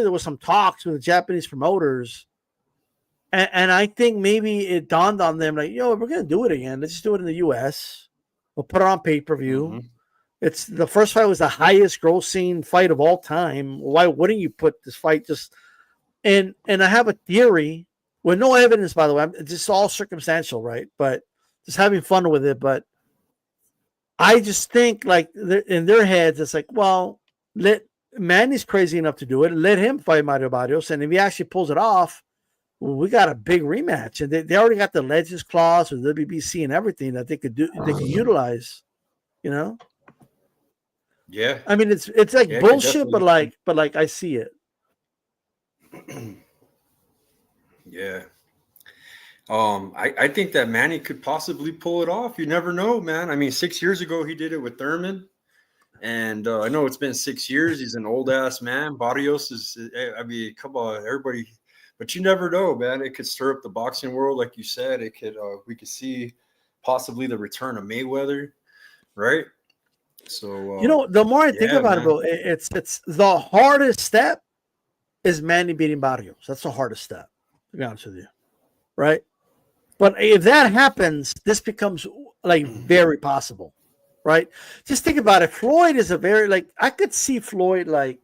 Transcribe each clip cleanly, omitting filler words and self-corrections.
there was some talks with the Japanese promoters, and I think maybe it dawned on them like, yo, we're gonna do it again. Let's just do it in the U.S. We'll put it on pay-per-view. It's the first fight was the highest grossing fight of all time. Why wouldn't you put this fight just? And I have a theory with no evidence, by the way. It's just all circumstantial, right? But just having fun with it. But I just think like in their heads, it's like, well, Manny's crazy enough to do it. Let him fight Mario Barrios, and if he actually pulls it off, well, we got a big rematch. And they already got the Legends clause with WBC and everything that they could do. They could utilize, you know. Yeah, I mean it's like bullshit, but like I see it. Yeah. I think that Manny could possibly pull it off. You never know, man. I mean, 6 years ago he did it with Thurman, and I know it's been 6 years. He's an old ass man. Barrios is. I mean, come on, everybody. But you never know, man. It could stir up the boxing world, like you said. It could. We could see possibly the return of Mayweather, right? So you know, the more I think about it, bro, it's the hardest step is Manny beating Barrios. That's the hardest step, to be honest with you, right? But if that happens, this becomes like very possible, right? Just think about it. Floyd is a very like I could see Floyd like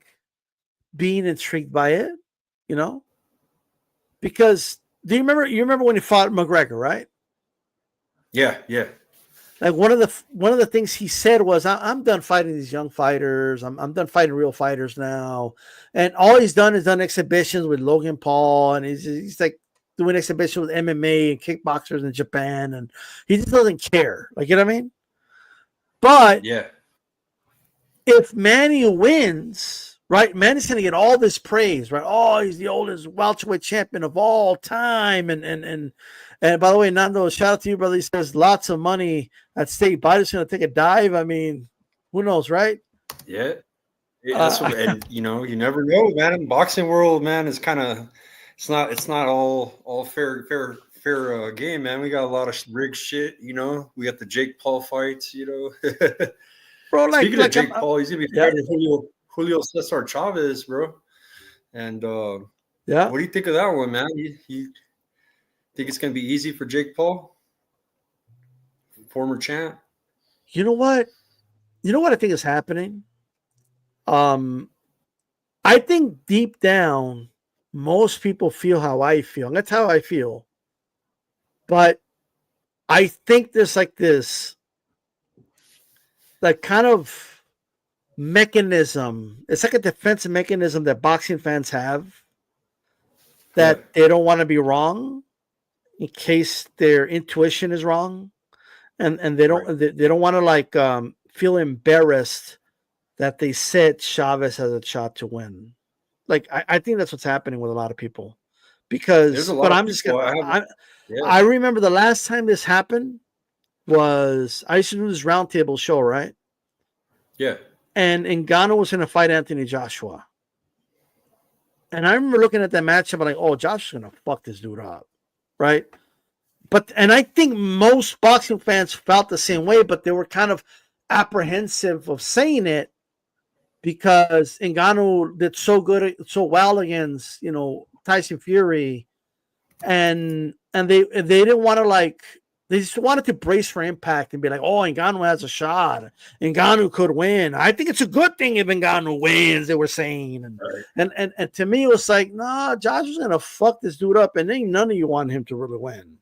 being intrigued by it, you know, because do you remember? You remember when he fought McGregor, right? Yeah, yeah. Like one of the things he said was, "I'm done fighting these young fighters. I'm done fighting real fighters now." And all he's done is done exhibitions with Logan Paul, and he's like doing exhibitions with MMA and kickboxers in Japan, and he just doesn't care. Like, you know what I mean? But yeah, if Manny wins, right? Manny's going to get all this praise, right? Oh, he's the oldest welterweight champion of all time, and by the way, Nando, shout out to you, brother. He says lots of money at stake. Biden's going to take a dive. I mean, who knows, right? Yeah. That's what, and you know, you never know, man. Boxing world, man, is kind of it's not all fair game, man. We got a lot of rigged shit, you know. We got the Jake Paul fights, you know. Bro, Speaking of Jake Paul, he's gonna be fighting Julio Cesar Chavez, bro. And yeah, what do you think of that one, man? You think it's gonna be easy for Jake Paul, former champ? You know what? You know what I think is happening? I think deep down, most people feel how I feel. And that's how I feel. But I think there's like this, like kind of mechanism. It's like a defensive mechanism that boxing fans have that they don't want to be wrong in case their intuition is wrong. And they don't they don't want to like feel embarrassed that they said Chavez has a shot to win. Like I think that's what's happening with a lot of people, because but I'm just gonna. I remember the last time this happened was I used to do this roundtable show, right? Yeah. And Ngannou was going to fight Anthony Joshua, and I remember looking at that matchup and like, oh, Joshua's going to fuck this dude up, right? And I think most boxing fans felt the same way, but they were kind of apprehensive of saying it because Ngannou did so well against, you know, Tyson Fury, and they didn't want to like, they just wanted to brace for impact and be like, oh, Ngannou has a shot, Ngannou could win. I think it's a good thing if Ngannou wins, they were saying, and to me it was like, nah, Josh was gonna fuck this dude up, and ain't none of you want him to really win.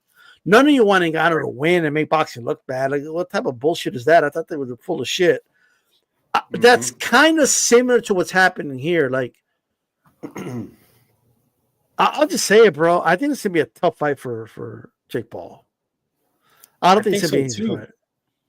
None of you want Ngannou to win and make boxing look bad. Like, what type of bullshit is that? I thought they were full of shit. That's kind of similar to what's happening here. Like, I'll just say it, bro. I think it's gonna be a tough fight for Jake Paul. I don't think it's gonna be easy fight.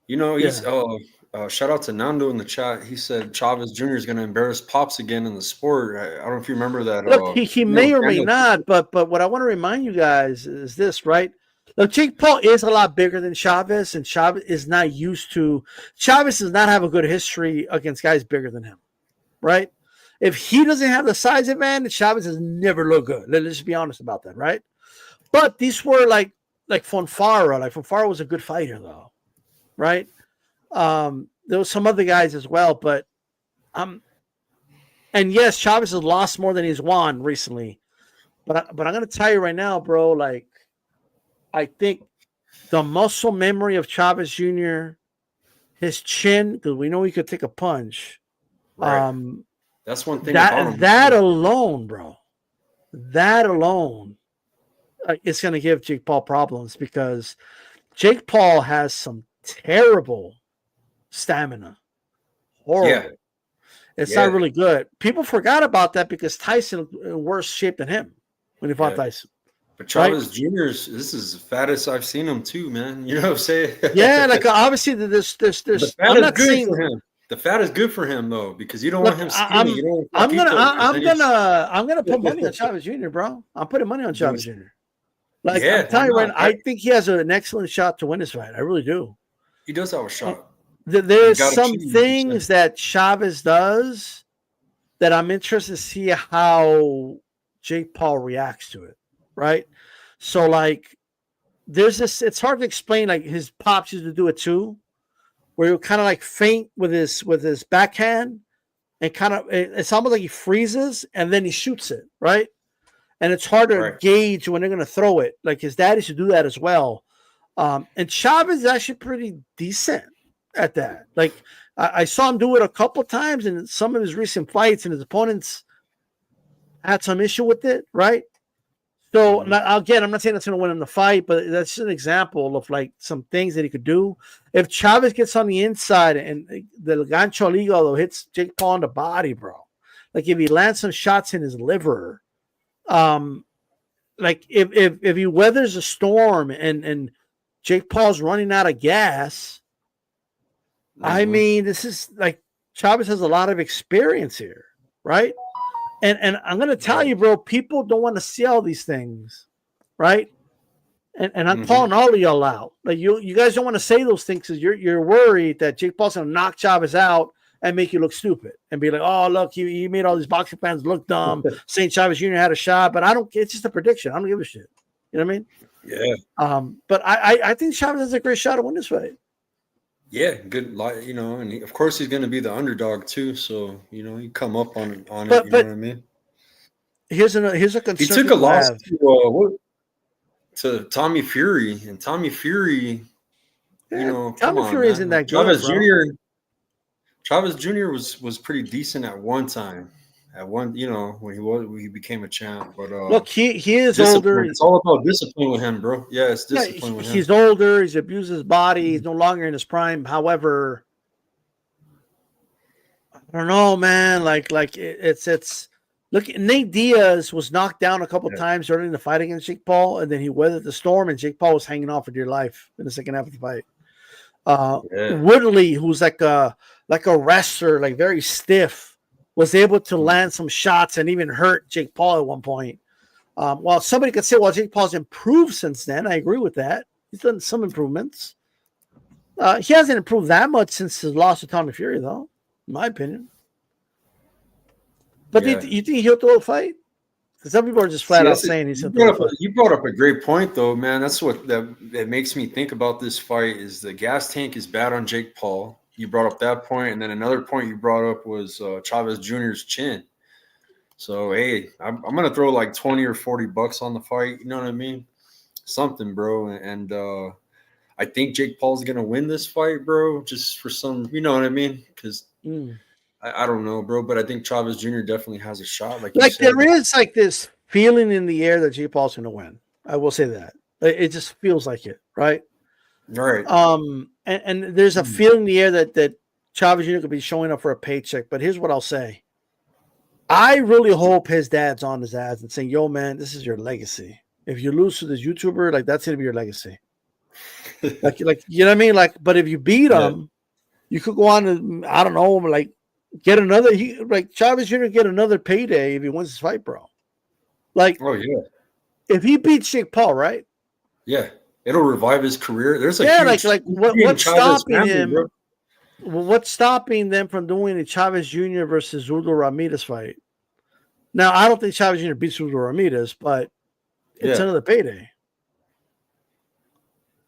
You know, he's shout out to Nando in the chat. He said Chavez Jr. is going to embarrass Pops again in the sport. I don't know if you remember that. Look, he may or may not, but what I want to remind you guys is this, right? Look, Jake Paul is a lot bigger than Chavez, and Chavez is not used to. Chavez does not have a good history against guys bigger than him, right? If he doesn't have the size advantage, Chavez has never looked good. Let's just be honest about that, right? But these were like Fonfara. Like Fonfara was a good fighter, though, right? There was some other guys as well, but And yes, Chavez has lost more than he's won recently. But I'm gonna tell you right now, bro. Like, I think the muscle memory of Chavez Jr., his chin, because we know he could take a punch. Right. That's one thing about him. That alone, bro. That alone, it's gonna give Jake Paul problems because Jake Paul has some terrible stamina. Horrible. Yeah. It's not really good. People forgot about that because Tyson was in worse shape than him when he fought Tyson. But Chavez Jr. This is the fattest I've seen him too, man. You know what I'm saying? Yeah, like obviously there's. The fat is good for him. The fat is good for him though because you don't want him skinny. I'm gonna put money on Chavez Jr., bro. I'm putting money on Chavez Jr. Like I'm telling you right now, I think he has an excellent shot to win this fight. I really do. He does have a shot. There's some things that Chavez does that I'm interested to see how Jake Paul reacts to it, right? So, like, there's this, it's hard to explain, like, his pops used to do it too, where he'll kind of like feint with his backhand and kind of, it's almost like he freezes and then he shoots it, right? And it's hard to gauge when they're going to throw it. Like, his dad used to do that as well. And Chavez is actually pretty decent at that. Like I saw him do it a couple times in some of his recent fights, and his opponents had some issue with it, right? So again, I'm not saying that's going to win him the fight, but that's just an example of like some things that he could do. If Chavez gets on the inside and the gancho al hígado hits Jake Paul in the body, bro, like if he lands some shots in his liver, like if he weathers a storm and Jake Paul's running out of gas. I mean, this is like Chavez has a lot of experience here, right? And I'm gonna tell you, bro, people don't want to see all these things, right? And I'm calling all of y'all out. Like you guys don't want to say those things because you're worried that Jake Paul's gonna knock Chavez out and make you look stupid and be like, oh look, he made all these boxing fans look dumb, saying Chavez Jr. had a shot, but it's just a prediction. I don't give a shit. You know what I mean? Yeah. But I think Chavez has a great shot to win this fight. Yeah, good. You know, and of course he's going to be the underdog too. So you know, he come up on it. You know what I mean? Here's a concern. He took a loss to Tommy Fury, and Tommy Fury. You know, Tommy Fury isn't that good. Chavez Jr. was pretty decent at one time. At one, you know, when he became a champ. But look, he is older. It's all about discipline with him, bro. Yeah, it's discipline with him. He's older. He's abused his body. He's no longer in his prime. However, I don't know, man. Like it's. Look, Nate Diaz was knocked down a couple times during the fight against Jake Paul, and then he weathered the storm, and Jake Paul was hanging on for dear life in the second half of the fight. Woodley, who's like a wrestler, like very stiff, was able to land some shots and even hurt Jake Paul at one point. While somebody could say, well, Jake Paul's improved since then. I agree with that. He's done some improvements. He hasn't improved that much since his loss to Tommy Fury, though, in my opinion. But you think he'll throw a fight? Because some people are just flat out saying he's going to throw a fight. You brought up a great point, though, man. That's what that makes me think about this fight is the gas tank is bad on Jake Paul. You brought up that point, and then another point you brought up was Chavez Jr.'s chin. So, hey, I'm going to throw like $20 or $40 on the fight. You know what I mean? Something, bro. And I think Jake Paul's going to win this fight, bro, just for some – you know what I mean? Because I don't know, bro, but I think Chavez Jr. definitely has a shot. Like there is like this feeling in the air that Jake Paul's going to win. I will say that. It just feels like it, right? Right. And there's a feeling in the air that Chavez Jr. could be showing up for a paycheck. But here's what I'll say. I really hope his dad's on his ass and saying, yo, man, this is your legacy. If you lose to this YouTuber, like that's going to be your legacy. like, you know what I mean? Like, but if you beat him, you could go on and, I don't know, like get another, Chavez Jr. get another payday if he wins this fight, bro. Like, oh, yeah. If he beats Jake Paul, right? Yeah. It'll revive his career. There's a huge, what's stopping him? Bro. What's stopping them from doing a Chavez Jr. versus Zurdo Ramirez fight? Now, I don't think Chavez Jr. beats Zurdo Ramirez, but it's another payday.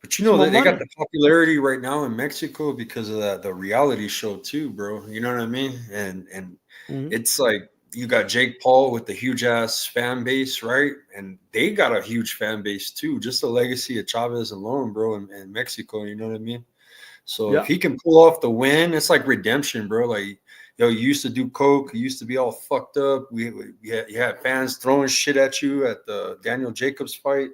But you know they got the popularity right now in Mexico because of the reality show too, bro. You know what I mean? And it's like you got Jake Paul with the huge ass fan base, right? And they got a huge fan base too. Just the legacy of Chavez alone, bro, in Mexico. You know what I mean? So if Yeah. he can pull off the win, it's like redemption, bro. Like, yo, you used to do coke, you used to be all fucked up. You had fans throwing shit at you at the Daniel Jacobs fight.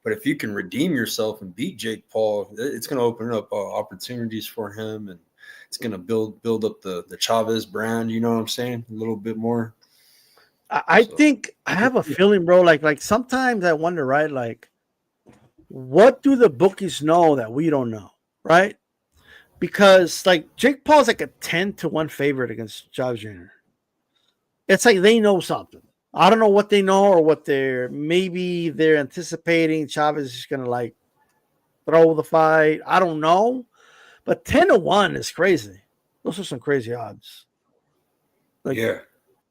But if you can redeem yourself and beat Jake Paul, it's going to open up opportunities for him, and it's going to build up the Chavez brand. You know what I'm saying? A little bit more. I think I have a feeling, bro. Like sometimes I wonder, right? Like, what do the bookies know that we don't know, right? Because like Jake Paul's like a 10-1 favorite against Chavez Jr. It's like they know something. I don't know what they know or what they're anticipating. Chavez is gonna like throw the fight. I don't know, but 10-1 is crazy. Those are some crazy odds. Like, yeah,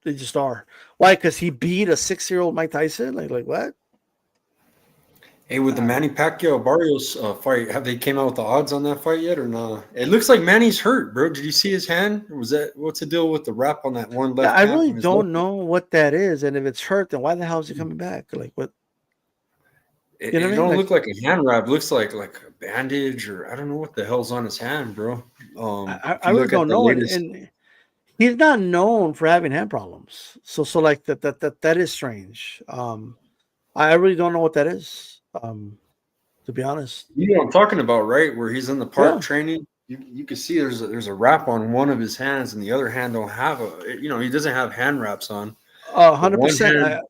they just are. Why? Because he beat a 6-year-old Mike Tyson. Like what? Hey, with the Manny Pacquiao Barrios fight, have they came out with the odds on that fight yet or not? It looks like Manny's hurt, bro. Did you see his hand? What's the deal with the wrap on that one left? Yeah, I hand really on his don't left? know what that is, and if it's hurt, then why the hell is he coming back? Like what? It, You know what it I mean? don't Like, look like a hand wrap. It looks like a bandage, or I don't know what the hell's on his hand, bro. If I you really look at don't the know, latest, and he's not known for having hand problems. So like that is strange. I really don't know what that is. To be honest. you know what I'm talking about, right? Where he's in the park Yeah, training. You can see there's a wrap on one of his hands, and the other hand don't have a. You know, he doesn't have hand wraps on, but 100%.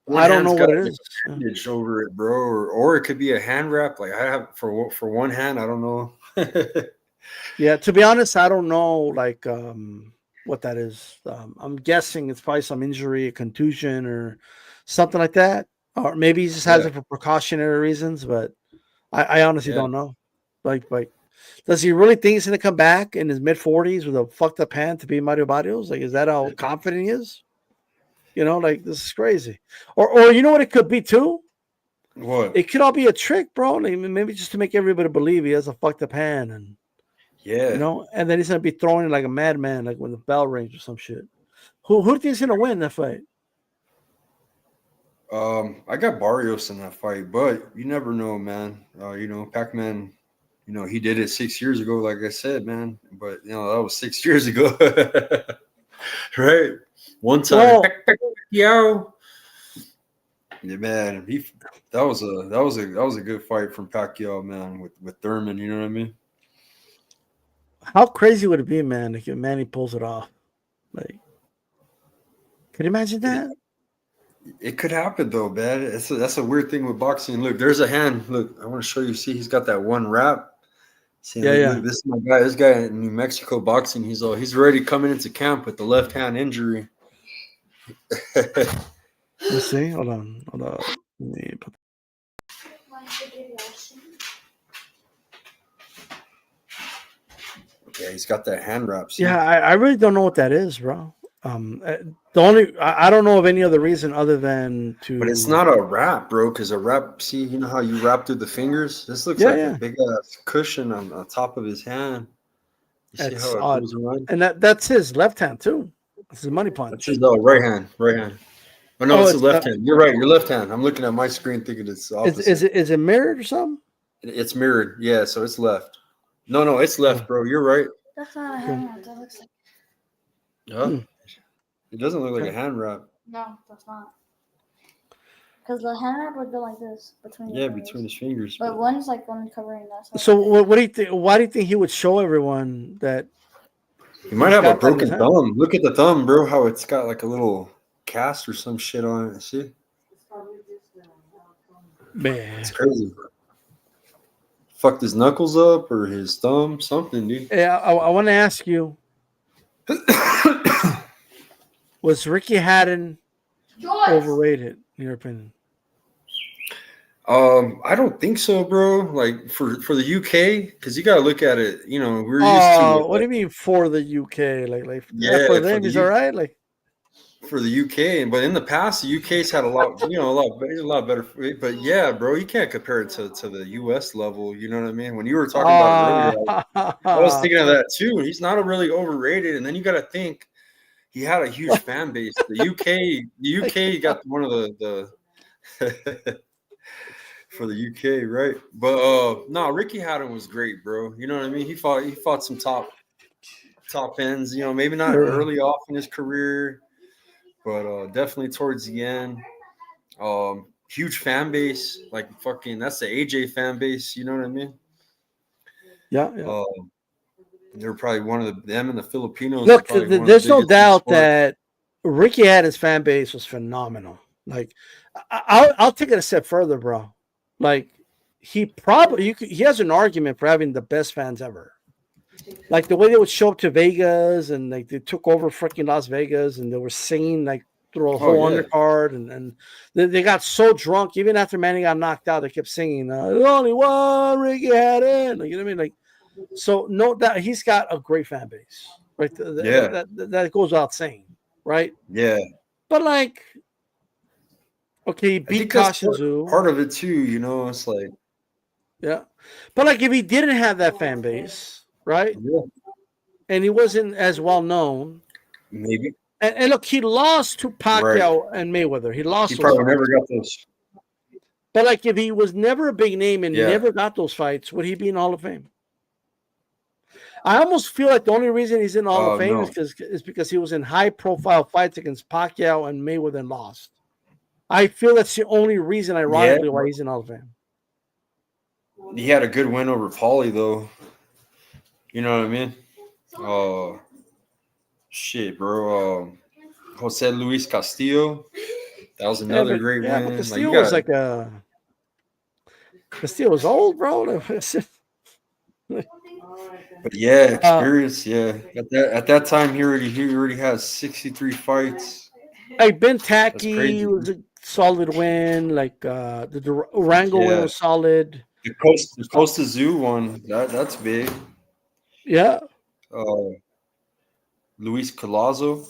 one I don't know hand's got what it like is. a bandage over it, bro, or it could be a hand wrap. Like I have for one hand, I don't know. Yeah, to be honest, I don't know like what that is. I'm guessing it's probably some injury, a contusion, or something like that, or maybe he just has Yeah, it for precautionary reasons. But I honestly yeah. don't know. Like, does he really think he's gonna come back in his mid-40s with a fucked up hand to be Mario Barrios? Like, is that how confident he is? You know, like this is crazy. Or you know what it could be too? What? It could all be a trick, bro. Like, maybe just to make everybody believe he has a fucked up hand, and Yeah. and then he's gonna be throwing it like a madman, like when the bell rings or some shit. Who do you think's gonna win that fight? I got Barrios in that fight, but you never know, man. You know, Pac-Man, you know, he did it 6 years ago, like I said, man. But you know, that was 6 years ago. Right? One time. Well, Pacquiao. Yeah, man. That was a good fight from Pacquiao, man, with Thurman, you know what I mean? how crazy would it be, man, if Manny pulls it off? Like, can you imagine that? It could happen though, man. That's a weird thing with boxing. Look, there's a hand. Look, I want to show you. See, he's got that one wrap. See, Yeah, look, yeah. this is my guy. This guy in New Mexico boxing. He's already coming into camp with the left hand injury. Let's see. Hold on. Let me put- Yeah, he's got that hand wrap. See? Yeah, I really don't know what that is, bro. The only I don't know of any other reason other than to. But it's not a wrap, bro. Because a wrap. See, you know how you wrap through the fingers. This looks Yeah, like yeah. a big ass cushion on top of his hand. You see That's how it odd, goes around? and that's his left hand too. It's his money That's punch. his right hand. Right hand. Oh no, Oh, it's the it's left hand. You're right. Your left hand. I'm looking at my screen thinking it's the opposite. is it mirrored or something? It's mirrored. Yeah, so it's left. No, it's left, bro. You're right. That's not a hand wrap. That looks like Yeah. It doesn't look like Okay. a hand wrap. no, that's not. Because the hand wrap would go like this between. Yeah, your fingers. between his fingers. But one's like one covering that side. So what do you think? Why do you think he would show everyone that? He might have a got that in his broken hand. thumb. Look at the thumb, bro. How it's got like a little cast or some shit on it. See? Man, It's crazy. Fucked his knuckles up or his thumb, something, dude. yeah, I want to ask you: was Ricky Hatton overrated in your opinion? I don't think so, bro. Like for the UK, because you gotta look at it. You know, we're used to. What do you mean for the UK? Like Yeah, for for them, the he's all right. Like, for the UK, but in the past, the UK's had a lot better. But yeah, bro, you can't compare it to the US level. You know what I mean? When you were talking about it earlier, I was thinking of that too. He's not a really overrated, and then you got to think he had a huge fan base. The UK got one of the for the UK, right? But no, Ricky Hatton was great, bro. You know what I mean? He fought some top ends. You know, maybe not early off in his career, but definitely towards the end. Huge fan base, like fucking. That's the AJ fan base. You know what I mean? Yeah. They're probably one of them and the Filipinos. Look, are probably one of there's the no biggest in doubt sport. that Ricky Hatton's fan base was phenomenal. Like, I'll take it a step further, bro. Like, he has an argument for having the best fans ever. Like the way they would show up to Vegas and like they took over freaking Las Vegas and they were singing like through a whole undercard and they got so drunk even after Manny got knocked out. They kept singing, "There's only one Ricky Hatton." Like, you know what I mean? Like, so no doubt he's got a great fan base, right? That goes without saying, right? Yeah. But like, okay, he beat Kashizu. Part of it too, you know. It's like, yeah, but like if he didn't have that fan base, right? Yeah. And he wasn't as well known, maybe. And look, he lost to Pacquiao and Mayweather. He lost. He probably never got those. But like, if he was never a big name and never got those fights, would he be in Hall of Fame? I almost feel like the only reason he's in Hall of Fame is because he was in high-profile fights against Pacquiao and Mayweather and lost. I feel that's the only reason, ironically, why he's in Hall of Fame. He had a good win over Paulie, though. You know what I mean? Shit, bro. Jose Luis Castillo. That was another great win. But Castillo was Castillo was old, bro. But yeah, experience. At that time, he already has 63 fights. Like Ben Tacky was a solid win. Like the Durango win was solid. The Costa Zoo one, that's big. Yeah. Luis Collazo.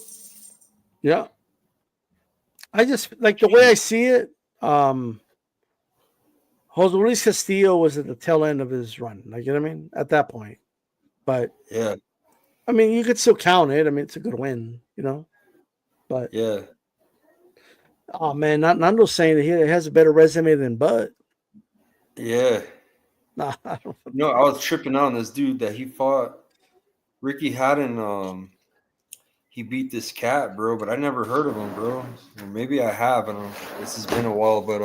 Yeah. I just like the way I see it. Jose Luis Castillo was at the tail end of his run. Like, you know what I mean? At that point. But yeah. I mean, you could still count it. I mean, it's a good win, you know. But yeah. Oh man, Nando's saying that he has a better resume than Bud. Yeah. Nah, I don't know. No, I was tripping out on this dude that he fought. Ricky Hatton, he beat this cat, bro, but I never heard of him, bro. Or maybe I have. I don't know. This has been a while, but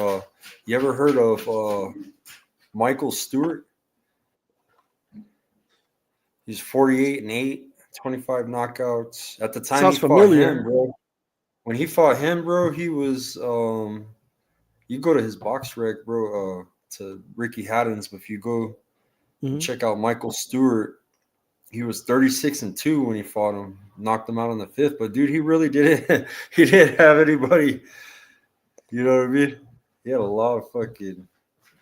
you ever heard of Michael Stewart? He's 48-8, 25 knockouts. At the time, sounds he familiar. fought him, bro. When he fought him, bro, he was you go to his box rec, bro, to Ricky Hatton's, but if you go check out Michael Stewart, he was 36-2 when he fought him, knocked him out on the 5th. But dude, he really didn't he didn't have anybody, you know what I mean? He had a lot of fucking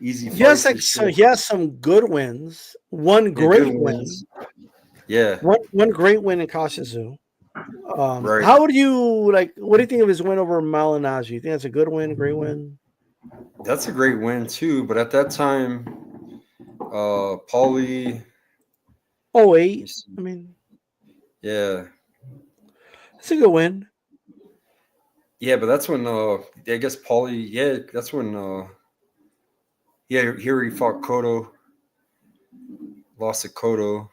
easy fights. He has some good wins. One great win. Yeah. One great win in Kashizu. Right. How would you what do you think of his win over Malignaggi? You think that's a good win, great win? That's a great win too, but at that time, Paulie 08. I mean, yeah. It's a good win. Yeah, but that's when I guess Paulie, that's when he already fought Cotto. Lost to Cotto.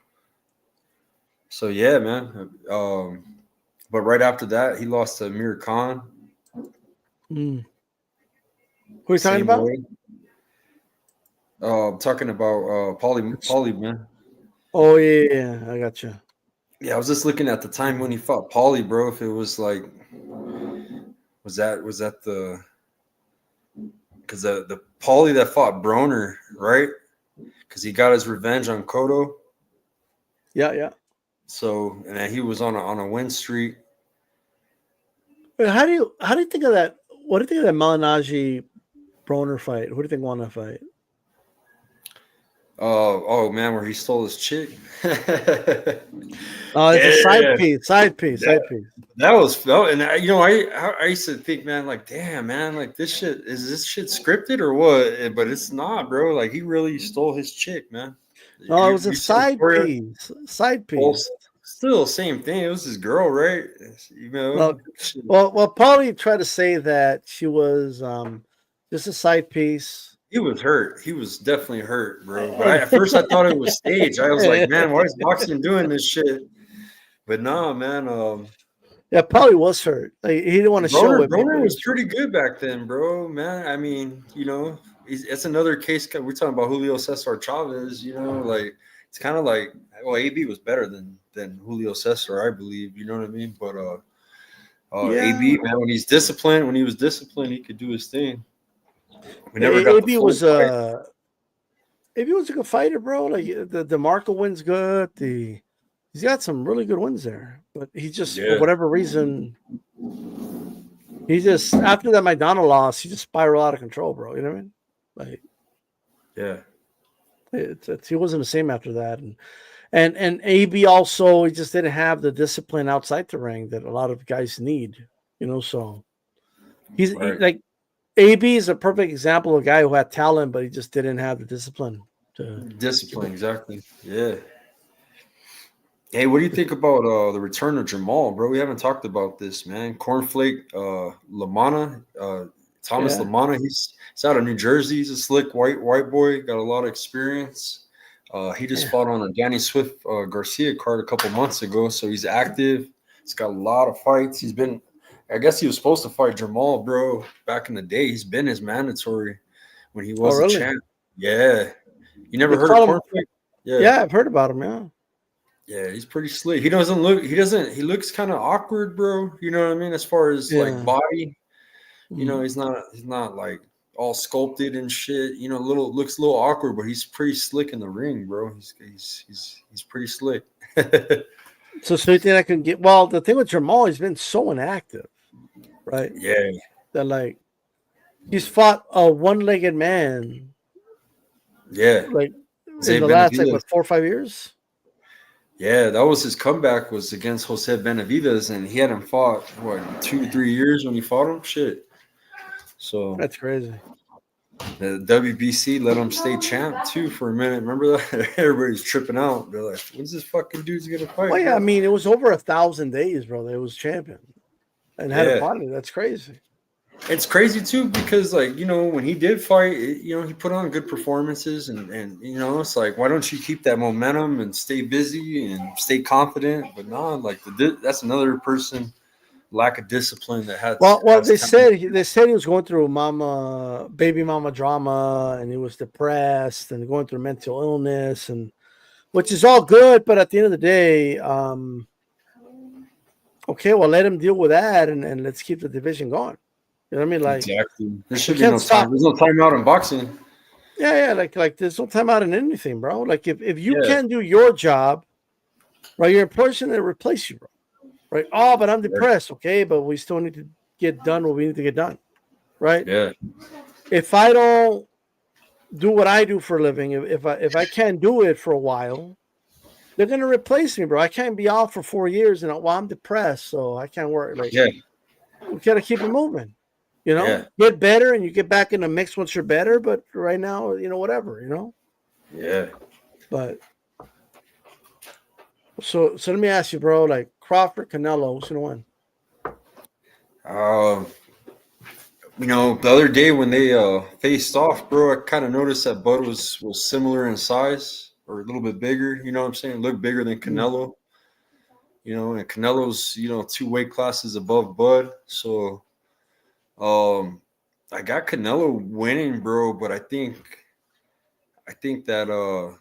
So yeah, man. But right after that, he lost to Amir Khan. Who are you talking about? I'm talking about Paulie, man. Oh yeah, I got you. Yeah, I was just looking at the time when he fought Paulie, bro. If it was like, was that the? Because the Paulie that fought Broner, right? Because he got his revenge on Cotto. Yeah. So, and he was on a win streak. How do you think of that? What do you think of that Malignaggi Broner fight? Who do you think won that fight? Oh man, where he stole his chick. Oh, it's a side piece. That was, and you know, I used to think, man, like, damn, man, like this shit scripted or what? But it's not, bro. Like he really stole his chick, man. No, it was a side piece. still same thing. It was his girl, right? You know, Well, well, probably try to say that she was just a side piece. he was hurt. He was definitely hurt, bro. But at first, I thought it was staged. I was like, man, why is boxing doing this shit? But nah, man. Yeah, probably was hurt. Like, he didn't want to show it. Broner was pretty good back then, bro. Man, I mean, you know, it's another case. We're talking about Julio Cesar Chavez. You know, like it's kind of like, well, AB was better than Julio Cesar, I believe. You know what I mean? But AB, man, when he was disciplined, he could do his thing. We never got AB was AB was a good fighter, bro. Like the Marco win's good. He's got some really good wins there, but he just for whatever reason, he just after that McDonald loss, he just spiraled out of control, bro. You know what I mean? Like, yeah, he wasn't the same after that, and AB also he just didn't have the discipline outside the ring that a lot of guys need. You know, so he's like AB is a perfect example of a guy who had talent, but he just didn't have the discipline. Exactly. Yeah. Hey, what do you think about the return of Jamal, bro? We haven't talked about this, man. Cornflake Lamana, Thomas Lamana. He's out of New Jersey. He's a slick white boy. Got a lot of experience. He just fought on a Danny Swift Garcia card a couple months ago, so he's active. He's got a lot of fights. I guess he was supposed to fight Jamal, bro, back in the day. He's been his mandatory when he was a champ. Yeah. You never heard of Cornflake? Yeah, I've heard about him, yeah. Yeah, he's pretty slick. He looks kind of awkward, bro. You know what I mean? As far as like body, you know, he's not like all sculpted and shit. You know, looks a little awkward, but he's pretty slick in the ring, bro. He's pretty slick. So you think I can get? Well, the thing with Jamal, he's been so inactive, right? Yeah. That like he's fought a one-legged man. Yeah. Like in the last 4 or 5 years. Yeah, that was his comeback was against Jose Benavidez, and he hadn't fought, 2 or 3 years when he fought him? Shit. So that's crazy. The WBC let him stay champ, too, for a minute. Remember that? Everybody's tripping out. They're like, when's this fucking dude's going to fight? Well, yeah, bro? I mean, it was over 1,000 days, bro. That it was champion. And had a fight. That's crazy. It's crazy too because, like, you know, when he did fight, you know, he put on good performances, and you know, it's like, why don't you keep that momentum and stay busy and stay confident? But no, like that's another person lack of discipline that had. Well, they said he was going through baby mama drama, and he was depressed and going through mental illness, and which is all good, but at the end of the day, okay, well, let him deal with that, and let's keep the division going. You know what I mean? Like exactly. There should be no time. There's no timeout in boxing. Yeah. Like there's no timeout in anything, bro. Like if you can't do your job, right, your person to replace you, bro. Right? Oh, but I'm depressed. Okay, but we still need to get done what we need to get done. Right? Yeah. If I don't do what I do for a living, if I can't do it for a while, they're gonna replace me, bro. I can't be out for 4 years and I'm depressed, so I can't work. Like, we gotta keep it moving. You know, get better and you get back in the mix once you're better. But right now, you know, whatever, you know. Yeah. But so let me ask you, bro. Like Crawford, Canelo, who's gonna win? You know, the other day when they faced off, bro, I kind of noticed that Bud was similar in size or a little bit bigger. You know what I'm saying? Looked bigger than Canelo. You know, and Canelo's 2 weight classes above Bud, so. I got Canelo winning, bro, but I think that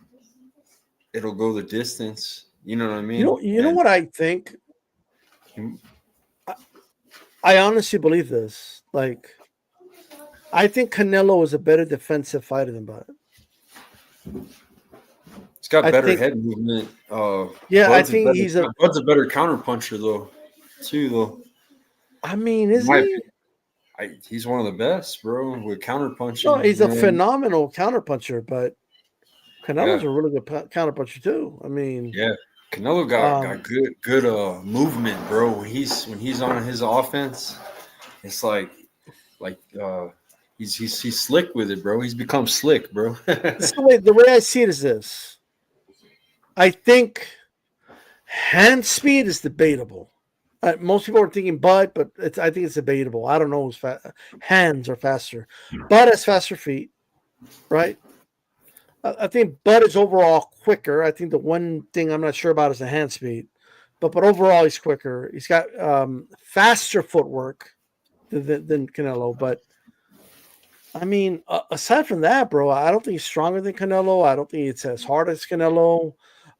it'll go the distance. You know what I mean? You know what I think? I honestly believe this. Like, I think Canelo is a better defensive fighter than Bud. He's got better head movement. I think Bud's a better counterpuncher though. I mean, is he? He's one of the best, bro, with counterpunching. No, he's a phenomenal counterpuncher, but Canelo's a really good counterpuncher too. I mean, Canelo got good movement, bro. When he's on his offense, it's like he's slick with it, bro. He's become slick, bro. The way I see it is this. I think Hand speed is debatable. Most people are thinking Bud, but I think it's debatable. I don't know who's hands are faster. Bud has faster feet, right? I think Bud is overall quicker. I think the one thing I'm not sure about is the hand speed, but overall he's quicker. He's got faster footwork than Canelo. But I mean, aside from that, bro, I don't think he's stronger than Canelo. I don't think it's as hard as Canelo.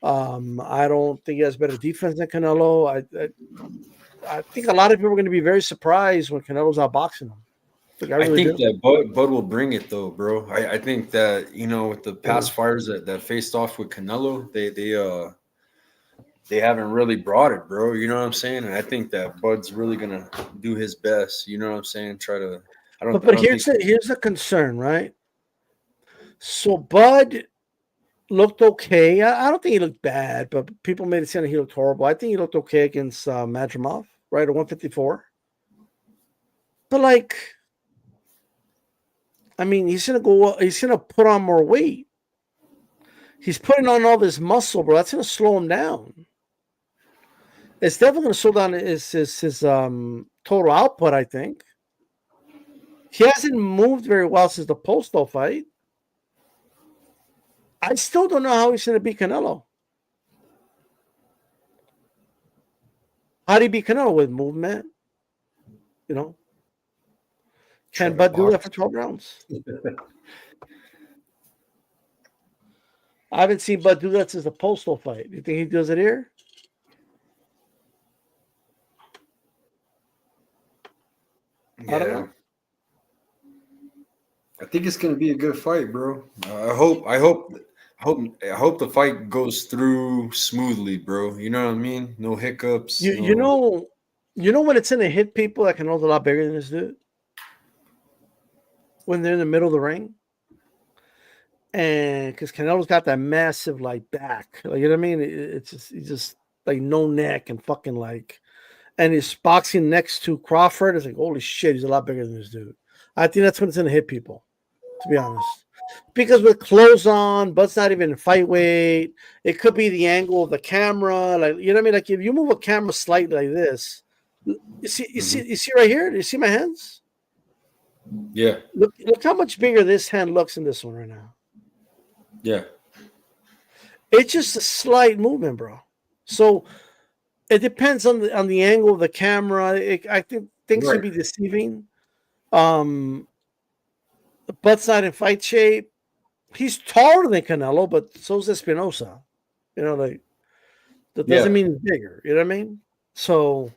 I don't think he has better defense than Canelo. I think a lot of people are going to be very surprised when Canelo's outboxing him. I think that Bud will bring it though, bro. I think that, you know, with the past fighters that faced off with Canelo, they haven't really brought it, bro. You know what I'm saying? And I think that Bud's really gonna do his best. You know what I'm saying? Try to. But here's the concern, right? So Bud looked okay. I don't think he looked bad, but people made it sound like he looked horrible. I think he looked okay against Madrimov, right, at 154. But like, I mean, he's gonna put on more weight. He's putting on all this muscle, bro. That's gonna slow him down. It's definitely gonna slow down his total output, I think. He hasn't moved very well since the Postal fight. I still don't know how he's going to beat Canelo. How do you beat Canelo? With movement? You know? Can Bud do that for 12 rounds? I haven't seen Bud do that since the Postal fight. You think he does it here? Yeah. I don't know. I think it's going to be a good fight, bro. I hope the fight goes through smoothly, bro. You know what I mean? No hiccups. You know when it's in the hit people that Canelo's a lot bigger than this dude? When they're in the middle of the ring. And because Canelo's got that massive like back. Like, you know what I mean? He's just like no neck and fucking like, and he's boxing next to Crawford. It's like, holy shit, he's a lot bigger than this dude. I think that's when it's in the hit people, to be honest. Because with clothes on, Bud's not even in fight weight. It could be the angle of the camera. Like, you know what I mean? Like if you move a camera slightly like this, you see right here? Do you see my hands? Yeah. Look how much bigger this hand looks in this one right now. Yeah. It's just a slight movement, bro. So it depends on the angle of the camera. I think things can be deceiving. Bud's not in fight shape. He's taller than Canelo, but so's Espinosa. You know, like that doesn't mean he's bigger. You know what I mean? So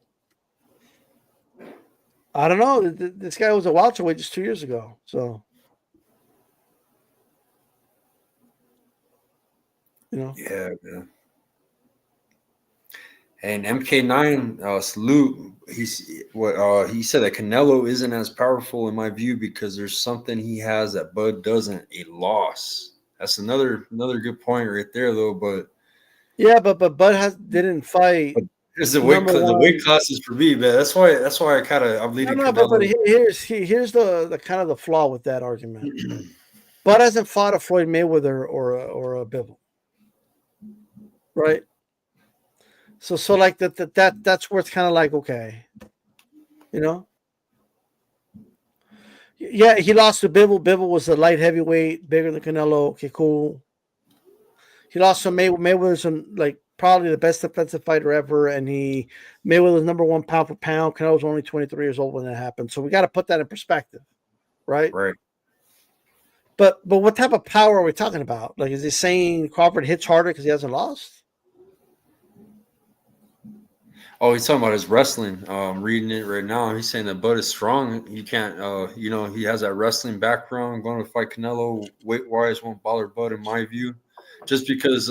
I don't know. This guy was a welterweight just 2 years ago. So you know. Yeah, man. And MK9 salute. He said that Canelo isn't as powerful in my view because there's something he has that Bud doesn't, a loss. That's another good point right there, though. But yeah, but Bud didn't fight. Here's the weight classes for me, man. That's why I'm leading. No, but here's the kind of the flaw with that argument. Bud hasn't fought a Floyd Mayweather or a Bivol, right? So like that's where it's kind of like, okay, you know. Yeah, he lost to Bivol. Bivol was a light heavyweight, bigger than Canelo. Okay, cool. He lost to Mayweather's like probably the best defensive fighter ever, and Mayweather's number one pound for pound. Canelo's only 23 years old when that happened, so we got to put that in perspective, right? Right. But what type of power are we talking about? Like, is he saying Crawford hits harder because he hasn't lost? Oh, he's talking about his wrestling. Reading it right now. He's saying that Bud is strong. He can't, he has that wrestling background. Going to fight Canelo weight-wise won't bother Bud, in my view. Just because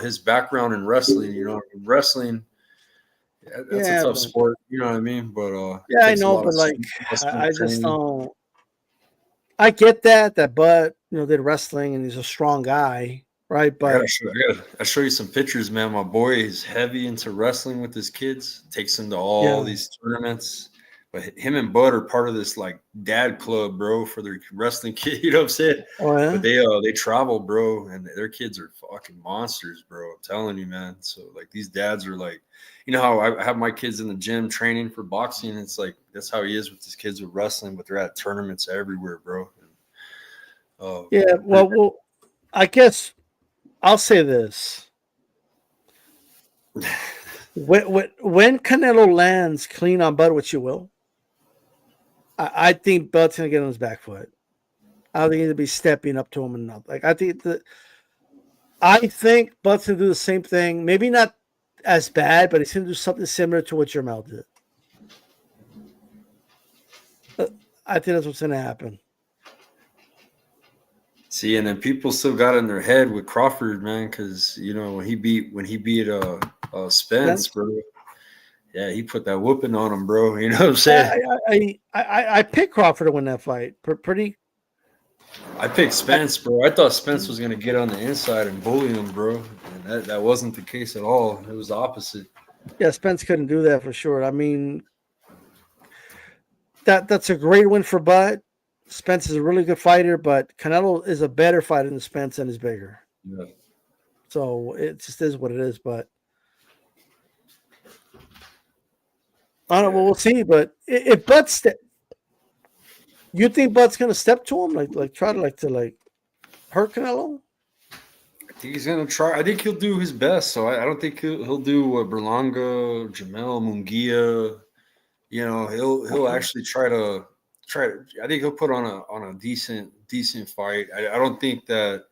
his background in wrestling, wrestling, that's a tough sport. You know what I mean? But yeah, I know, but like, I just don't. I get that Bud, did wrestling and he's a strong guy. Right, but I show you some pictures, man. My boy is heavy into wrestling with his kids. Takes them to all these tournaments. But him and Bud are part of this like dad club, bro, for their wrestling kid. You know what I'm saying? Oh yeah. But they travel, bro, and their kids are fucking monsters, bro. I'm telling you, man. So like these dads are like, you know how I have my kids in the gym training for boxing. It's like that's how he is with his kids with wrestling, but they're at tournaments everywhere, bro. And, Yeah. Well, I guess I'll say this. When Canelo lands clean on Bud, which you will, I think Bud's gonna get on his back foot. I don't think he'll be stepping up to him enough. Like I think Bud's gonna do the same thing. Maybe not as bad, but he's gonna do something similar to what Jermell did. I think that's what's gonna happen. See, and then people still got in their head with Crawford, man, because you know when he beat Spence, bro. Yeah, he put that whooping on him, bro. You know what I'm saying? I picked Crawford to win that fight. Pretty. I picked Spence, bro. I thought Spence was gonna get on the inside and bully him, bro. And that wasn't the case at all. It was the opposite. Yeah, Spence couldn't do that for sure. I mean, that's a great win for Bud. Spence is a really good fighter, but Canelo is a better fighter than Spence and is bigger. Yeah. So it just is what it is. But I don't know. We'll see. But if Bud you think Bud's gonna step to him, like try to hurt Canelo? I think he's gonna try. I think he'll do his best. So I don't think he'll do what Berlanga, Jamel, Munguia. You know, he'll actually try to. I think he'll put on a decent fight. I don't think that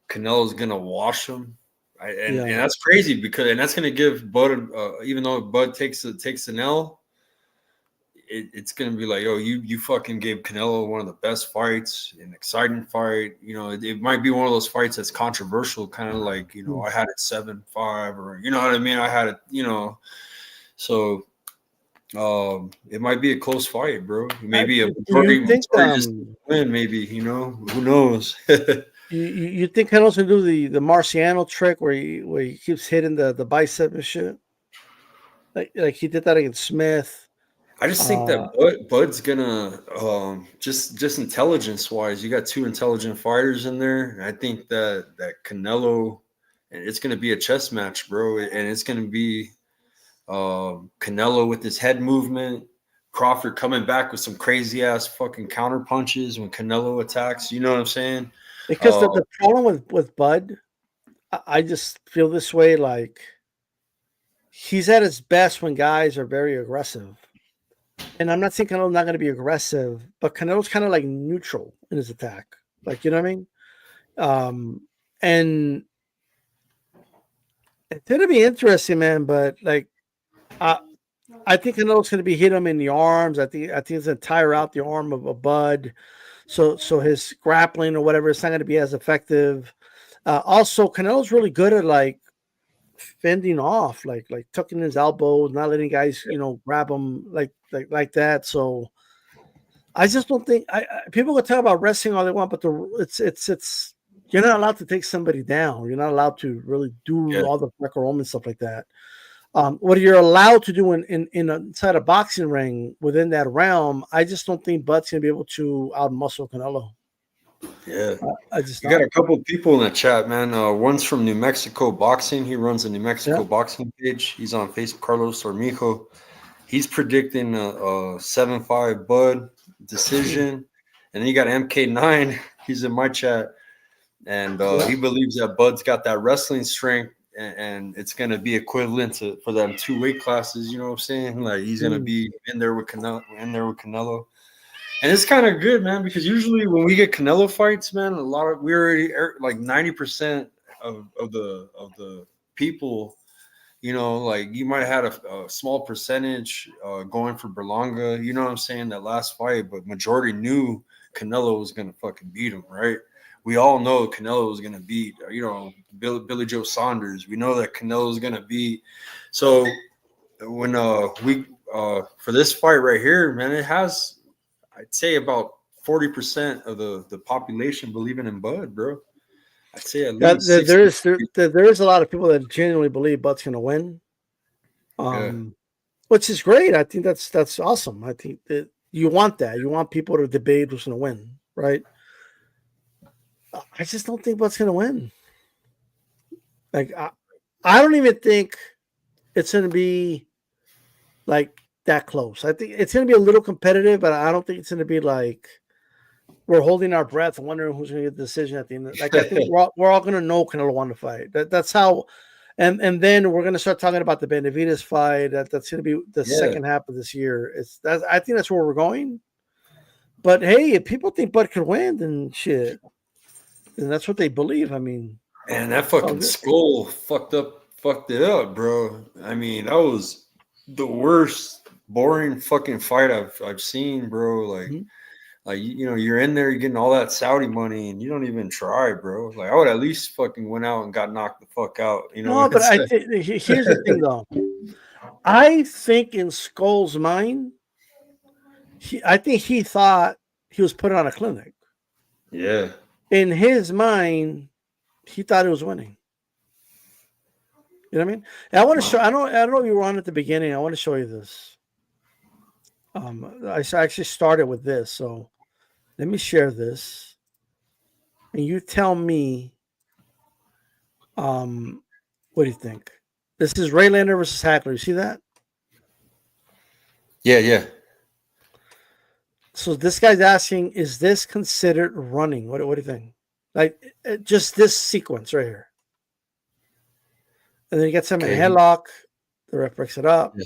Canelo's gonna wash him. And that's crazy because that's gonna give Bud even though Bud takes an L, it's gonna be like, oh, you fucking gave Canelo one of the best fights, an exciting fight. You know, it might be one of those fights that's controversial, kind of like, you know, I had it 7-5 or you know what I mean. I had it, you know, so. It might be a close fight, bro. Maybe a majority just win. Maybe, you know, who knows? you think Canelo's gonna do the Marciano trick where he keeps hitting the bicep and shit, like he did that against Smith? I just think that Bud's gonna just intelligence wise, you got two intelligent fighters in there. And I think that Canelo, and it's gonna be a chess match, bro, and it's gonna be. Canelo with his head movement, Crawford coming back with some crazy ass fucking counter punches when Canelo attacks. You know what I'm saying? Because the problem with Bud, I just feel this way. Like he's at his best when guys are very aggressive, and I'm not saying Canelo's not going to be aggressive, but Canelo's kind of like neutral in his attack. Like, you know what I mean? And it's going to be interesting, man. But like. I think Canelo's going to be hit him in the arms. I think it's going to tire out the arm of a Bud, so his grappling or whatever, it's not going to be as effective. Also, Canelo's really good at like fending off, like tucking his elbows, not letting guys grab him like that. So I just don't think people can talk about wrestling all they want, but it's you're not allowed to take somebody down. You're not allowed to really do all the Greco-Roman stuff like that. What you're allowed to do inside a boxing ring within that realm, I just don't think Bud's gonna be able to outmuscle Canelo. Yeah, you got a couple of people in the chat, man. One's from New Mexico Boxing. He runs a New Mexico boxing page. He's on Facebook. Carlos Armijo. He's predicting a 7-5 Bud decision, and then you got MK9. He's in my chat, and he believes that Bud's got that wrestling strength. And it's gonna be equivalent for them 2 weight classes. You know what I'm saying? Like he's gonna be in there with Canelo, and it's kind of good, man. Because usually when we get Canelo fights, man, we already like 90% of the people, you know, like you might have had a small percentage going for Berlanga. You know what I'm saying? That last fight, but majority knew Canelo was gonna fucking beat him, right? We all know Canelo is going to beat, you know, Billy Joe Saunders. We know that Canelo is going to beat. So when for this fight right here, man, it has, I'd say about 40% of the population believing in Bud, bro. I'd say at least there is a lot of people that genuinely believe Bud's going to win. which is great. I think that's awesome. I think that you want that. You want people to debate who's going to win, right? I just don't think what's going to win. Like I don't even think it's going to be like that close. I think it's going to be a little competitive, but I don't think it's going to be like we're holding our breath, wondering who's going to get the decision at the end. Like I think we're all going to know Canelo won the fight. That's how. And then we're going to start talking about the Benavidez fight. That's going to be the second half of this year. I think that's where we're going. But hey, if people think Bud could win, then shit, and that's what they believe. I mean, and that fucking skull fucked it up, bro. I mean, that was the worst, boring fucking fight I've seen, bro. Like. Mm-hmm. Like, you know, you're in there, you're getting all that Saudi money, and you don't even try, bro. Like, I would at least fucking went out and got knocked the fuck out. You know. No, but I think here's the thing, though. I think in Skull's mind, I think he thought he was putting on a clinic. Yeah. In his mind, he thought he was winning. You know what I mean? And I want to show. I don't know if you were on at the beginning. I want to show you this. I actually started with this, so let me share this, and you tell me, what do you think? This is Ray Leonard versus Hagler. You see that? Yeah. So this guy's asking, is this considered running? What do you think? Like just this sequence right here, and then he gets him in a headlock. The ref breaks it up. Yeah.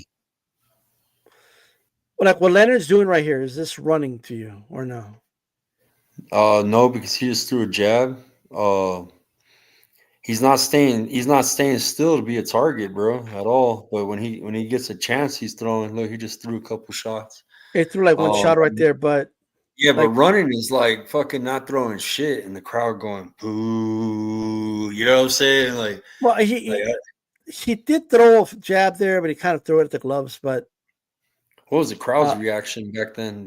Like what Leonard's doing right here, is this running to you or no? No, because he just threw a jab. He's not staying still to be a target, bro, at all. But when he gets a chance, he's throwing. Look, he just threw a couple shots. He threw like one shot right there, but yeah, but running is like fucking not throwing shit, and the crowd going boo. You know what I'm saying? Like, well, he did throw a jab there, but he kind of threw it at the gloves. But what was the crowd's reaction back then?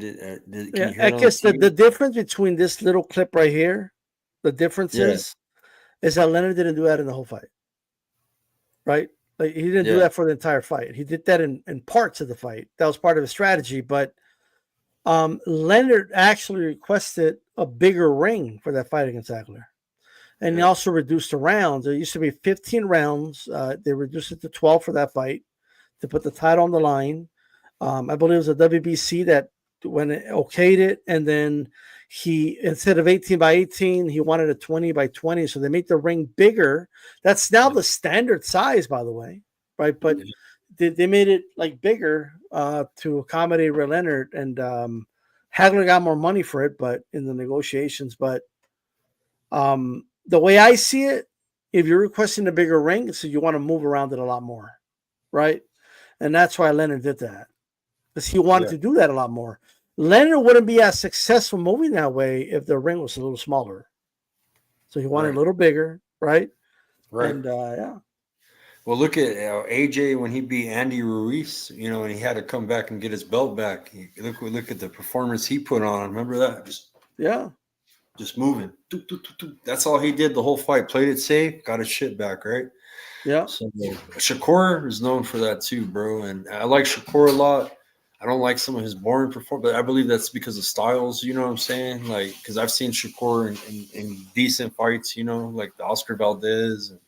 I guess the difference between this little clip right here, the difference is that Leonard didn't do that in the whole fight, right? Like he didn't do that for the entire fight. He did that in parts of the fight. That was part of his strategy. But Leonard actually requested a bigger ring for that fight against Hagler. And he also reduced the rounds. There used to be 15 rounds. They reduced it to 12 for that fight to put the title on the line. I believe it was a WBC that when it okayed it, and then he, instead of 18 by 18, he wanted a 20 by 20. So they made the ring bigger. That's now the standard size, by the way, right? But they made it like bigger to accommodate Ray Leonard, and Hagler got more money for it, but in the negotiations. But the way I see it, if you're requesting a bigger ring, so you want to move around it a lot more, right? And that's why Leonard did that, because he wanted to do that a lot more. Leonard wouldn't be as successful moving that way if the ring was a little smaller. So he wanted a little bigger, right? Right. And well, look at AJ when he beat Andy Ruiz, you know, and he had to come back and get his belt back. Look at the performance he put on. Remember that? Just moving. That's all he did the whole fight. Played it safe, got his shit back, right? Yeah. So Shakur is known for that too, bro. And I like Shakur a lot. I don't like some of his boring performance, but I believe that's because of styles. You know what I'm saying? Like, because I've seen Shakur in decent fights. You know, like the Oscar Valdez, and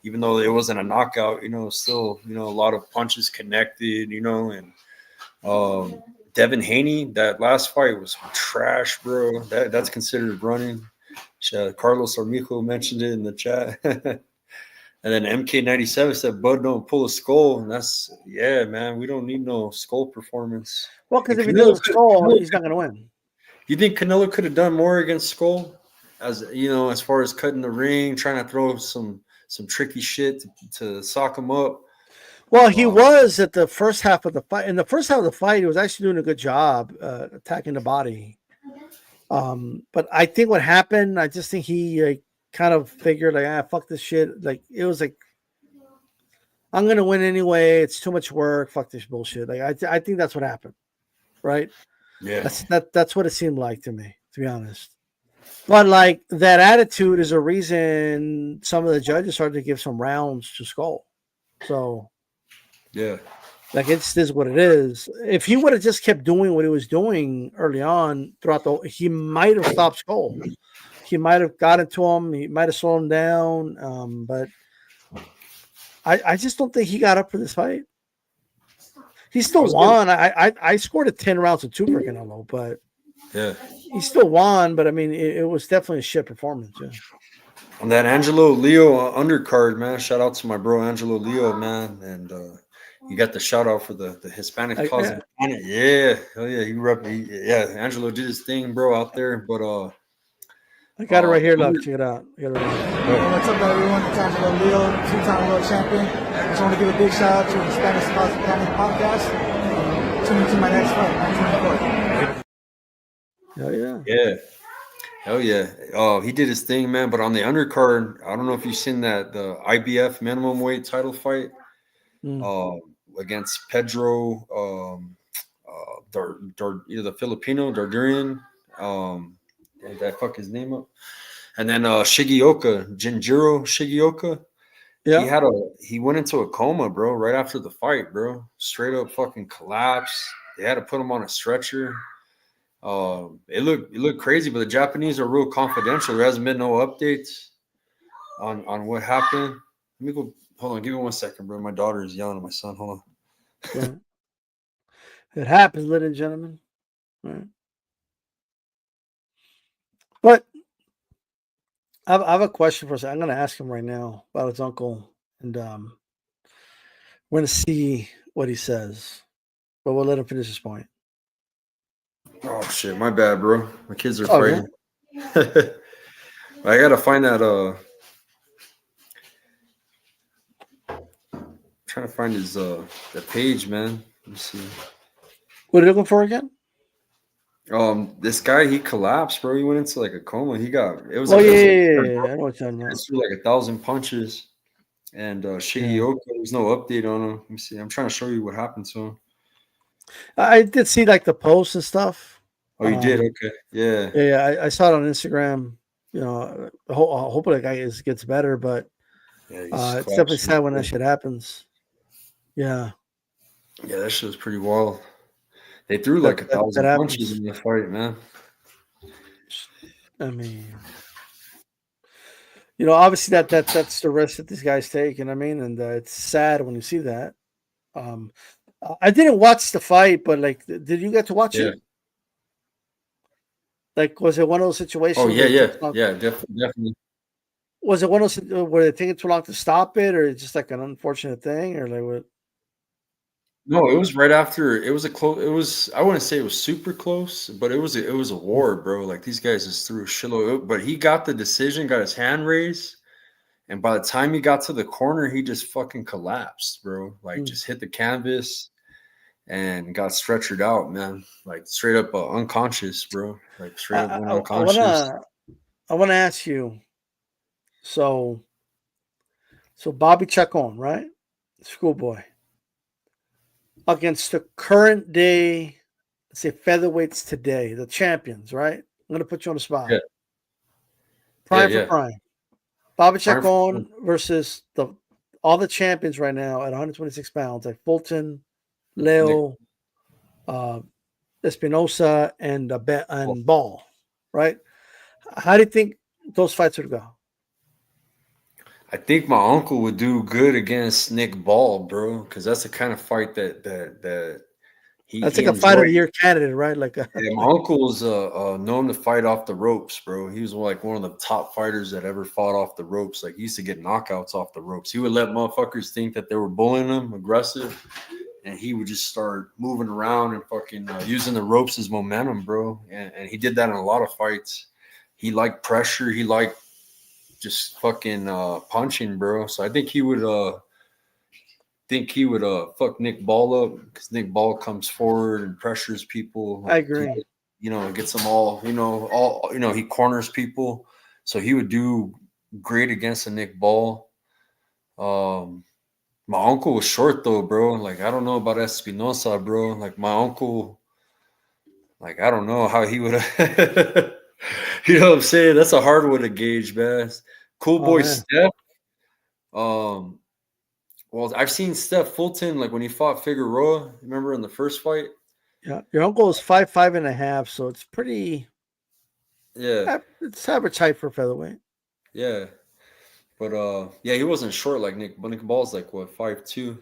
even though it wasn't a knockout, you know, still, you know, a lot of punches connected. You know, and Devin Haney, that last fight was trash, bro. That's considered running. Carlos Armijo mentioned it in the chat. And then MK97 said, Bud don't pull a skull. And that's, man, we don't need no skull performance. Well, because if he does a skull, he's not going to win. You think Canelo could have done more against Skull? As you know, as far as cutting the ring, trying to throw some tricky shit to sock him up? Well, he was at the first half of the fight. In the first half of the fight, he was actually doing a good job attacking the body. But I think what happened, I just think he kind of figured like, fuck this shit. Like it was like, I'm gonna win anyway. It's too much work. Fuck this bullshit. Like I think that's what happened, right? Yeah, that's what it seemed like to me, to be honest. But like that attitude is a reason some of the judges started to give some rounds to Skull. So yeah, Like it's this what it is. If he would have just kept doing what he was doing early on throughout he might have stopped Skull. He might have got into him. He might have slowed him down. But I just don't think he got up for this fight. He still won. I scored a 10 rounds of 2 for Canelo, but Yeah. he still won. But I mean, it was definitely a shit performance. Yeah. On that Angelo Leo undercard, man. Shout out to my bro Angelo Leo, man. And you got the shout out for the Hispanic cause. Yeah. Hell yeah. Angelo did his thing, bro, out there. But I got it right here, look. Check it out. I got it right here. What's up, everyone? It's Angelo Leo, 2-time world champion. I just want to give a big shout out to the Spanish Panic podcast. Tune into my next fight, March 24th. Hell yeah. Yeah. Hell yeah. Oh, he did his thing, man. But on the undercard, I don't know if you've seen the IBF minimum weight title fight against Pedro either the Filipino Dardurian. That fuck his name up. And then Shigeoka, Jinjiro Shigeoka. Yeah. He went into a coma, bro, right after the fight, bro. Straight up fucking collapse. They had to put him on a stretcher. It looked crazy, but the Japanese are real confidential. There hasn't been no updates on what happened. Let me go. Hold on, give me 1 second, bro. My daughter is yelling at my son. Hold on. Right. It happens, ladies and gentlemen. Right. But I have a question for us. I'm going to ask him right now about his uncle, and we're going to see what he says. But we'll let him finish his point. Oh shit, my bad, bro. My kids are fighting. Yeah. I gotta find that. Trying to find his the page, man. Let me see. What are you looking for again? This guy, he collapsed, bro. He went into like a coma. He got it was. Oh like, yeah. I know what you're talking about. Threw like 1,000 punches, and Shigeoka. There's no update on him. Let me see. I'm trying to show you what happened to him. I did see like the posts and stuff. Oh, you did? Okay. Yeah. Yeah, I saw it on Instagram. You know, hopefully the guy gets better, but it's definitely sad when that shit happens. Yeah. Yeah, that shit was pretty wild. They threw like 1,000 punches in the fight, man. I mean, you know, obviously that's the risk that these guys take, and I mean, and it's sad when you see that. I didn't watch the fight, but like, did you get to watch it? Like, was it one of those situations? Oh yeah, definitely. Was it one of those where they taking too long to stop it, or just like an unfortunate thing, or like what? No, it was right after. It was a close. It was. I wouldn't say it was super close, but it was a war, bro. Like these guys just threw a shitload. But he got the decision, got his hand raised, and by the time he got to the corner, he just fucking collapsed, bro. Like just hit the canvas and got stretchered out, man. Like straight up unconscious, bro. Like straight up unconscious. I want to ask you. So Bobby Chacon, right? Schoolboy. Against the current day, let's say featherweights today, the champions, right? I'm going to put you on the spot. Yeah. Prime for prime. Bobby Chacon versus all the champions right now at 126 pounds, like Fulton, Leo, Espinosa, and Ball, right? How do you think those fights would go? I think my uncle would do good against Nick Ball, bro, because that's the kind of fight that he. That's like a fight of the year candidate, right? Like my uncle's known to fight off the ropes, bro. He was like one of the top fighters that ever fought off the ropes. Like he used to get knockouts off the ropes. He would let motherfuckers think that they were bullying him, aggressive, and he would just start moving around and fucking using the ropes as momentum, bro. And he did that in a lot of fights. He liked pressure. He liked just fucking punching, bro. So I think he would fuck Nick Ball up because Nick Ball comes forward and pressures people. I agree. You know, gets them all. He corners people. So he would do great against a Nick Ball. My uncle was short though, bro. Like I don't know about Espinosa, bro. Like my uncle, like I don't know how he would have. You know what I'm saying? That's a hard one to gauge, man. Cool boy Steph. Well, I've seen Steph Fulton like when he fought Figueroa. Remember in the first fight? Yeah, your uncle is 5'5.5", so it's pretty. Yeah, It's average height for featherweight. yeah. But yeah, he wasn't short like Nick. But Nick Ball's like what 5'2".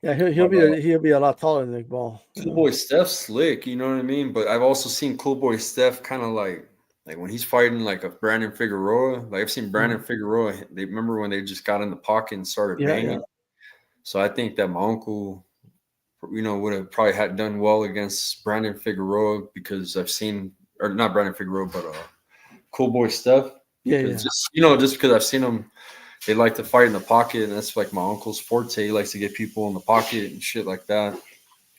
Yeah, he'll But be a lot taller than Nick Ball. Cool Boy Steph's slick, you know what I mean? But I've also seen Cool Boy Steph kind of like when he's fighting like a Brandon Figueroa. Like I've seen Brandon Figueroa. They remember when they just got in the pocket and started banging. Yeah. So I think that my uncle, would have probably had done well against Brandon Figueroa because I've seen, or not Brandon Figueroa, but Cool Boy Steph. Yeah. Just just because I've seen them, they like to fight in the pocket, and that's like my uncle's forte. He likes to get people in the pocket and shit like that.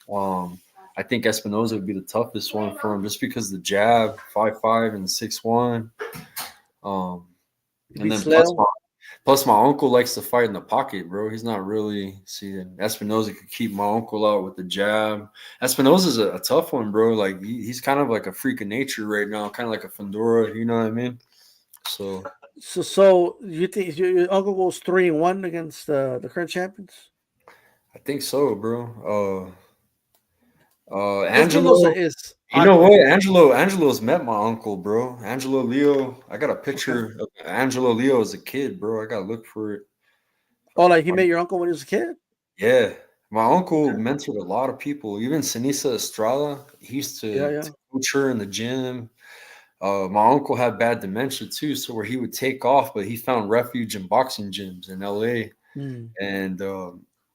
I think Espinoza would be the toughest one for him just because the jab, 5'5" and 6'1". And then plus my uncle likes to fight in the pocket, bro. He's not really Espinoza could keep my uncle out with the jab. Espinoza's a tough one, bro. Like he's kind of like a freak of nature right now, kind of like a Fundora, you know what I mean? So you think your uncle goes 3-1 against the current champions? I think so, bro. Angelo is. You know what? Angelo's met my uncle, bro. Angelo Leo. I got a picture of Angelo Leo as a kid, bro. I gotta look for it. Oh, like he met your uncle when he was a kid? Yeah. My uncle mentored a lot of people, even Sinisa Estrada. He used to coach her in the gym. My uncle had bad dementia too, so where he would take off, but he found refuge in boxing gyms in LA. And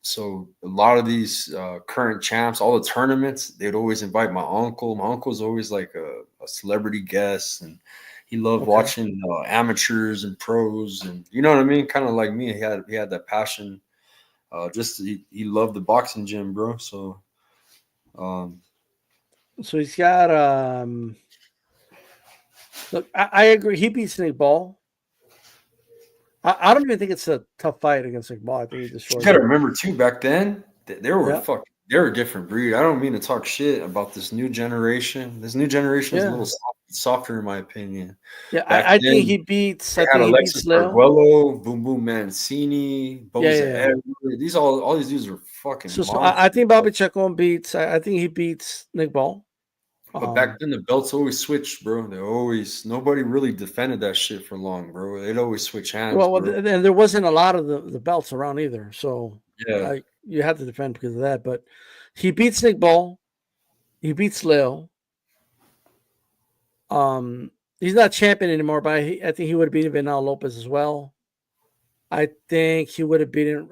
so a lot of these current champs, all the tournaments, they'd always invite my uncle. My uncle's always like a celebrity guest, and he loved watching amateurs and pros, and you know what I mean. Kind of like me, he had that passion. He loved the boxing gym, bro. So, so he's got. Look, I agree. He beats Nick Ball. I don't even think it's a tough fight against Nick Ball. I think he destroyed. You got to remember too. Back then, they were they're a different breed. I don't mean to talk shit about this new generation. This new generation is a little softer, in my opinion. Yeah, I think he beats. I think Alexis Arguello, Boom Boom Mancini, Boza These all these dudes are fucking. So I think Bobby Chacon beats. I think he beats Nick Ball. But back then the belts always switched, bro. Nobody really defended that shit for long, bro. They'd always switch hands. Well, and there wasn't a lot of the belts around either, so you had to defend because of that. But he beats Nick Ball, he beats Leo. He's not champion anymore, but I think he would have beaten Bernal Lopez as well. I think he would have beaten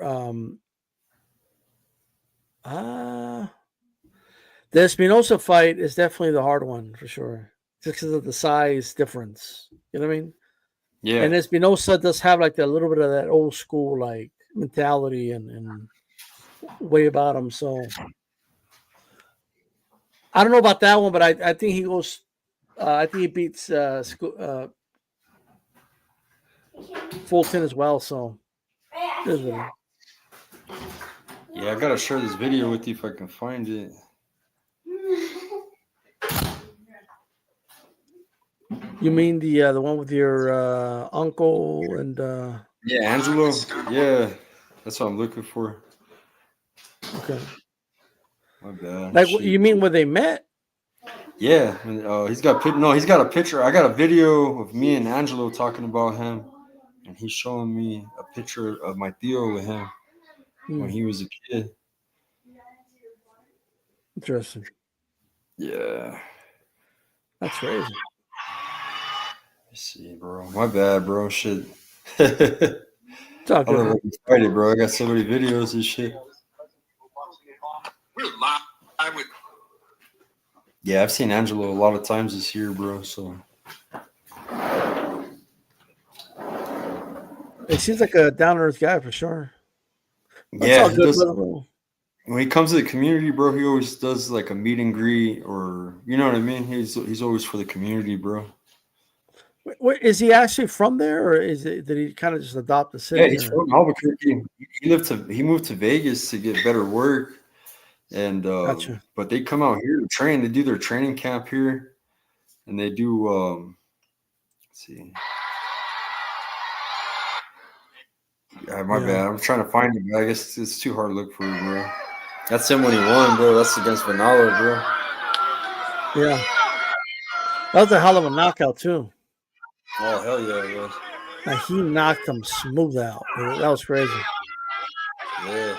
the Espinoza fight is definitely the hard one for sure, just because of the size difference. You know what I mean? Yeah. And Espinoza does have like a little bit of that old school like mentality and way about him. So I don't know about that one, but I think he goes. I think he beats Fulton as well. So yeah, I gotta share this video with you if I can find it. You mean the one with your uncle and yeah, Angelo? Yeah, that's what I'm looking for. Okay. My bad. Like you mean where they met? Yeah, he's got a picture. I got a video of me and Angelo talking about him, and he's showing me a picture of my Theo with him when he was a kid. Interesting. Yeah. That's crazy. Let's see, bro. My bad, bro. Shit. It's all good. I'm excited, bro. I got so many videos and shit. Yeah, I've seen Angelo a lot of times this year, bro. So it seems like a down to earth guy for sure. Yeah, when he comes to the community, bro, he always does like a meet and greet, or you know what I mean. He's always for the community, bro. Wait, is he actually from there, or did he kind of just adopt the city? Yeah, he's from Albuquerque. He moved to Vegas to get better work, and Gotcha. But they come out here to train. They do their training camp here, and they do. Let's see. My Yeah. bad. I'm trying to find it, but I guess it's too hard to look for, bro. That's him when he won, bro. That's against Vinalo, bro. Yeah. That was a hell of a knockout, too. Oh, hell yeah, it was. Like, he knocked him smooth out. That was crazy. Yeah.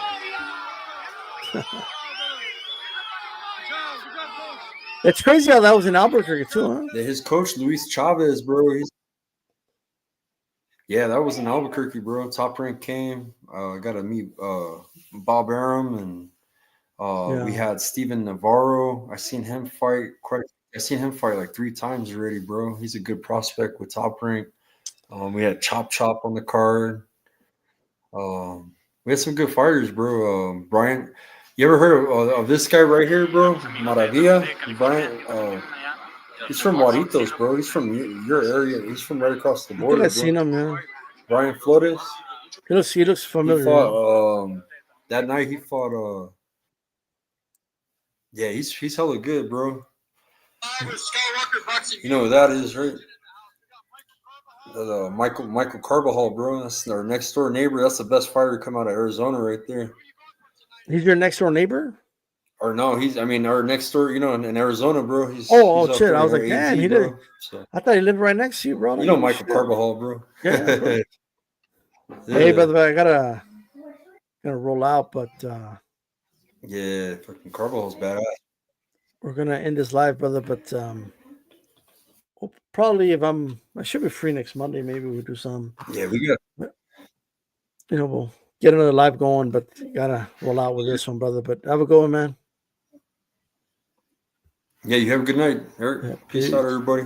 It's crazy how that was in Albuquerque, too, huh? His coach, Luis Chavez, bro. Yeah, that was in Albuquerque, bro. Top Rank came. Got to meet Bob Arum, and we had Steven Navarro. I seen him fight like 3 times already, bro. He's a good prospect with Top Rank. We had Chop Chop on the card. We had some good fighters, bro. Brian, you ever heard of this guy right here, bro? Maravilla. Brian. He's from Juaritos, bro. He's from your area. He's from right across the I border. think I've seen him, man. Brian Flores. He looks familiar. He fought that night. He fought. Yeah, he's hella good, bro. You know who that is, right? Michael Carbajal, bro. That's our next door neighbor. That's the best fighter to come out of Arizona, right there. He's your next door neighbor? Or no, our next door, in Arizona, bro. He's shit. I was like, man, he did. So, I thought he lived right next to you, bro. you know Michael Carbajal, bro. Yeah, bro. Yeah. Hey, brother, I gotta roll out, but yeah, fucking Carvajal's badass. we're gonna end this live, brother. But well, probably I should be free next Monday. Maybe we'll do some. Yeah, we got. We'll get another live going, but gotta roll out with this one, brother. But have a good one, man. Yeah, you have a good night, Eric. Yeah, Peace out, everybody.